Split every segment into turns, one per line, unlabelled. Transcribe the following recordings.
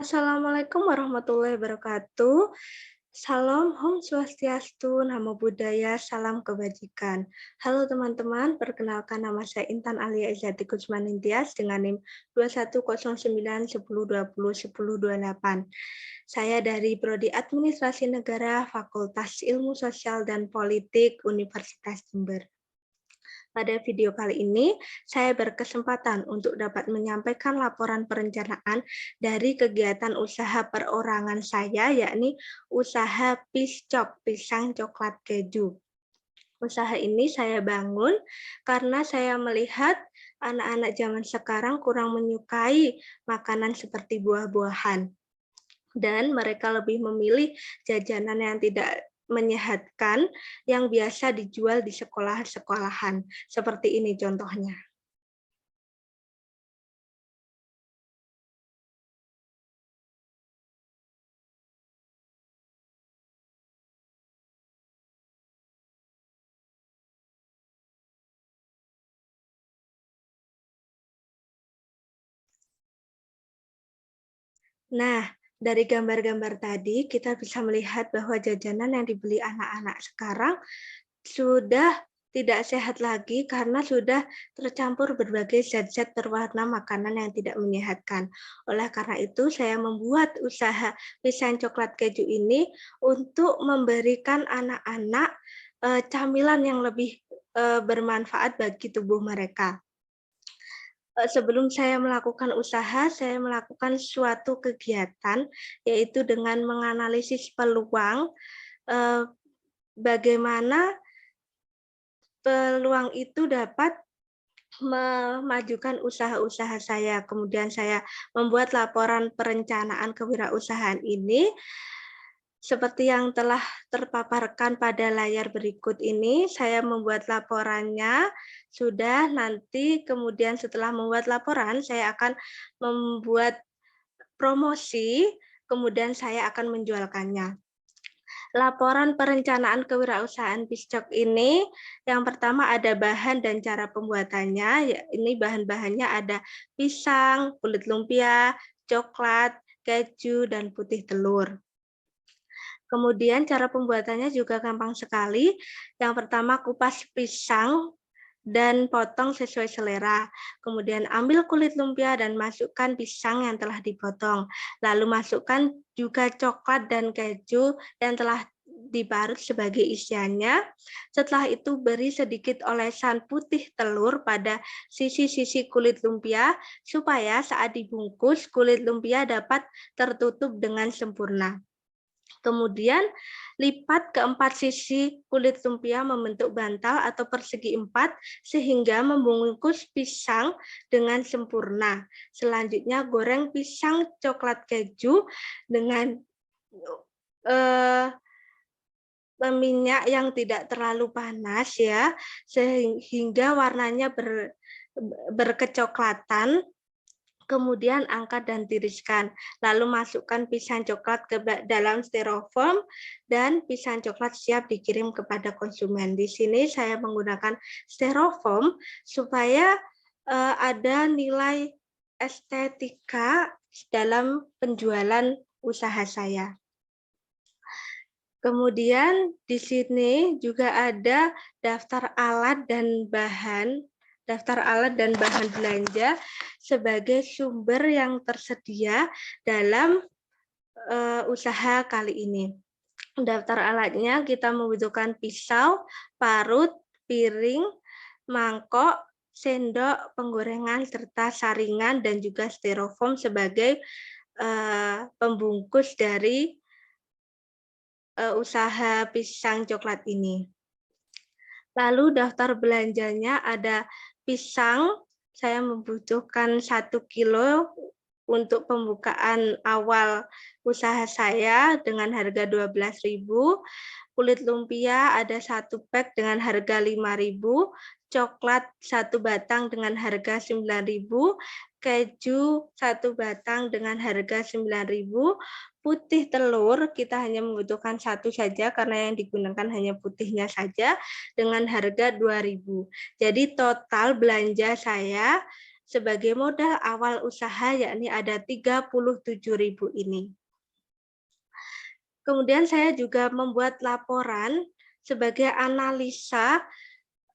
Assalamualaikum warahmatullahi wabarakatuh. Salam Om Swastiastu, Namo Buddhaya, salam kebajikan. Halo teman-teman, perkenalkan nama saya Intan Alia Izzati Kusmaningtyas dengan NIM 210910201028. Saya dari Prodi Administrasi Negara, Fakultas Ilmu Sosial dan Politik, Universitas Jember. Pada video kali ini, saya berkesempatan untuk dapat menyampaikan laporan perencanaan dari kegiatan usaha perorangan saya, yakni usaha Piscok, pisang coklat keju. Usaha ini saya bangun karena saya melihat anak-anak zaman sekarang kurang menyukai makanan seperti buah-buahan. Dan mereka lebih memilih jajanan yang tidak menyehatkan yang biasa dijual di sekolah-sekolahan. Seperti ini contohnya. Nah, dari gambar-gambar tadi kita bisa melihat bahwa jajanan yang dibeli anak-anak sekarang sudah tidak sehat lagi karena sudah tercampur berbagai zat-zat berwarna makanan yang tidak menyehatkan. Oleh karena itu, saya membuat usaha pisang coklat keju ini untuk memberikan anak-anak camilan yang lebih bermanfaat bagi tubuh mereka. Sebelum saya melakukan usaha, saya melakukan suatu kegiatan, yaitu dengan menganalisis peluang, bagaimana peluang itu dapat memajukan usaha-usaha saya. Kemudian saya membuat laporan perencanaan kewirausahaan ini, seperti yang telah terpaparkan pada layar berikut ini, saya membuat laporannya, sudah nanti kemudian setelah membuat laporan, saya akan membuat promosi, kemudian saya akan menjualkannya. Laporan perencanaan kewirausahaan Piscok ini, yang pertama ada bahan dan cara pembuatannya, ya, ini bahan-bahannya ada pisang, kulit lumpia, coklat, keju, dan putih telur. Kemudian cara pembuatannya juga gampang sekali. Yang pertama kupas pisang dan potong sesuai selera. Kemudian ambil kulit lumpia dan masukkan pisang yang telah dipotong. Lalu masukkan juga coklat dan keju yang telah diparut sebagai isiannya. Setelah itu beri sedikit olesan putih telur pada sisi-sisi kulit lumpia supaya saat dibungkus kulit lumpia dapat tertutup dengan sempurna. Kemudian lipat keempat sisi kulit lumpia membentuk bantal atau persegi empat sehingga membungkus pisang dengan sempurna. Selanjutnya goreng pisang coklat keju dengan minyak yang tidak terlalu panas ya, sehingga warnanya berkecoklatan. Kemudian angkat dan tiriskan. Lalu masukkan pisang coklat ke dalam styrofoam dan pisang coklat siap dikirim kepada konsumen. Di sini saya menggunakan styrofoam supaya ada nilai estetika dalam penjualan usaha saya. Kemudian di sini juga ada daftar alat dan bahan belanja sebagai sumber yang tersedia dalam usaha kali ini. Daftar alatnya kita membutuhkan pisau, parut, piring, mangkok, sendok, penggorengan, serta saringan dan juga styrofoam sebagai pembungkus dari usaha pisang coklat ini. Lalu daftar belanjanya ada pisang, saya membutuhkan 1 kilo untuk pembukaan awal usaha saya dengan harga 12.000. Kulit lumpia ada 1 pack dengan harga 5.000, coklat 1 batang dengan harga 9.000, keju 1 batang dengan harga 9.000, putih telur kita hanya membutuhkan 1 saja karena yang digunakan hanya putihnya saja dengan harga 2.000. Jadi total belanja saya sebagai modal awal usaha, yakni ada 37.000 ini. Kemudian saya juga membuat laporan sebagai analisa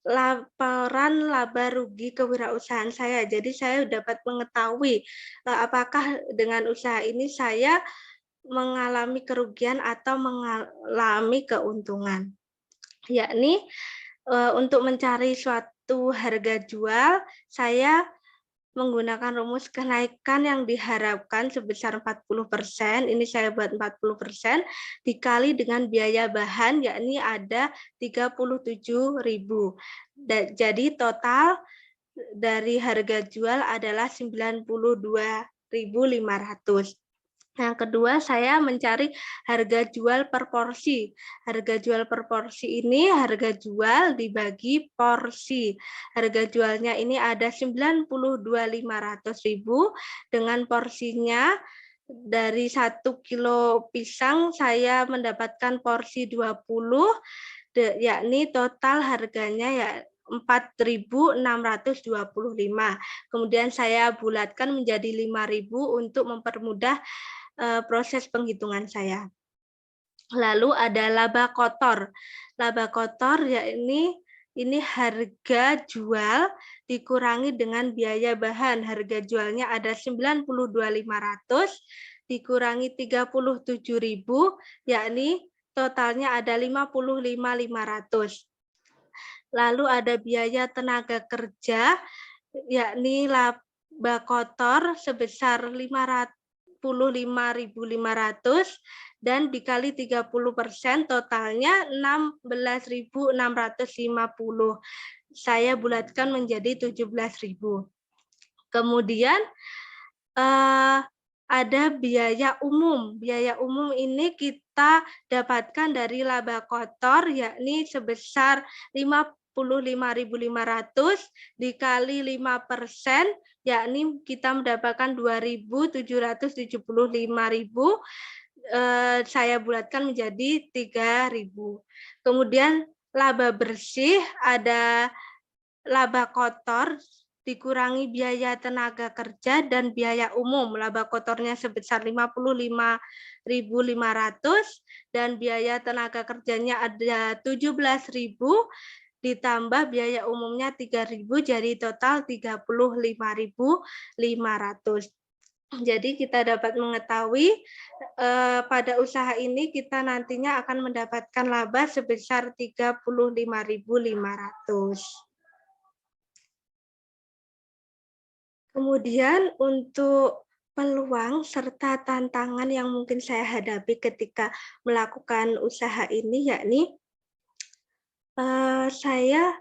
laporan laba rugi kewirausahaan saya. Jadi saya dapat mengetahui apakah dengan usaha ini saya mengalami kerugian atau mengalami keuntungan. Yakni untuk mencari suatu harga jual, saya menggunakan rumus kenaikan yang diharapkan sebesar 40%, ini saya buat 40%, dikali dengan biaya bahan, yakni ada 37.000. Jadi total dari harga jual adalah 92.500. Yang kedua, saya mencari harga jual per porsi. Harga jual per porsi ini harga jual dibagi porsi. Harga jualnya ini ada 92.500.000 dengan porsinya dari 1 kilo pisang saya mendapatkan porsi 20, yakni total harganya ya 4.625. Kemudian saya bulatkan menjadi 5.000 untuk mempermudah proses penghitungan saya. Lalu ada laba kotor. Laba kotor ya ini harga jual dikurangi dengan biaya bahan. Harga jualnya ada 92.500 dikurangi 37.000, yakni totalnya ada 55.500. Lalu ada biaya tenaga kerja, yakni laba kotor sebesar 55.500 dan dikali 30% totalnya 16.650. Saya bulatkan menjadi 17.000. Kemudian ada biaya umum. Biaya umum ini kita dapatkan dari laba kotor, yakni sebesar 55.500 dikali 5%, yakni kita mendapatkan 2.775.000. Saya bulatkan menjadi 3.000. Kemudian laba bersih ada laba kotor dikurangi biaya tenaga kerja dan biaya umum. Laba kotornya sebesar 55.500 dan biaya tenaga kerjanya ada 17.000 ditambah biaya umumnya 3.000, jadi total 35.500. Jadi kita dapat mengetahui pada usaha ini kita nantinya akan mendapatkan laba sebesar 35.500. Kemudian untuk peluang serta tantangan yang mungkin saya hadapi ketika melakukan usaha ini, yakni saya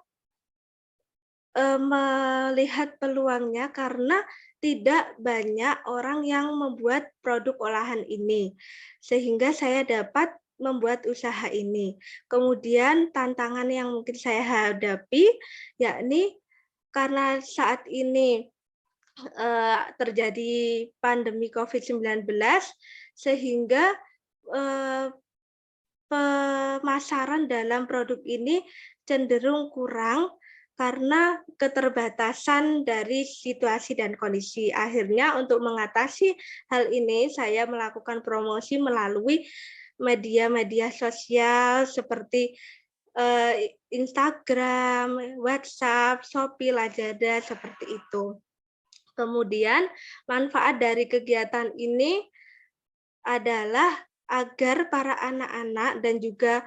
melihat peluangnya karena tidak banyak orang yang membuat produk olahan ini, sehingga saya dapat membuat usaha ini. Kemudian tantangan yang mungkin saya hadapi, yakni karena saat ini terjadi pandemi COVID-19, sehingga pemasaran dalam produk ini cenderung kurang karena keterbatasan dari situasi dan kondisi. Akhirnya untuk mengatasi hal ini, saya melakukan promosi melalui media-media sosial seperti Instagram, WhatsApp, Shopee, Lazada, seperti itu. Kemudian manfaat dari kegiatan ini adalah agar para anak-anak dan juga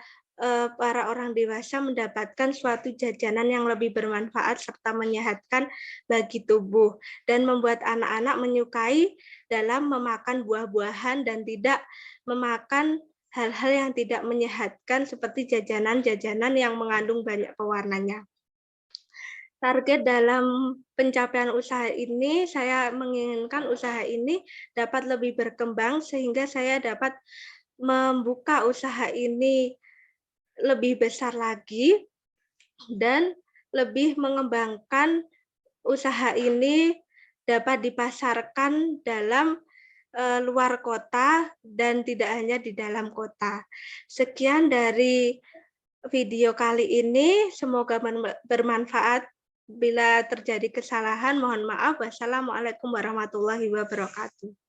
para orang dewasa mendapatkan suatu jajanan yang lebih bermanfaat serta menyehatkan bagi tubuh dan membuat anak-anak menyukai dalam memakan buah-buahan dan tidak memakan hal-hal yang tidak menyehatkan seperti jajanan-jajanan yang mengandung banyak pewarnanya. Target dalam pencapaian usaha ini, saya menginginkan usaha ini dapat lebih berkembang sehingga saya dapat membuka usaha ini lebih besar lagi dan lebih mengembangkan usaha ini dapat dipasarkan dalam luar kota dan tidak hanya di dalam kota. Sekian dari video kali ini, semoga bermanfaat. Bila terjadi kesalahan mohon maaf. Wassalamualaikum warahmatullahi wabarakatuh.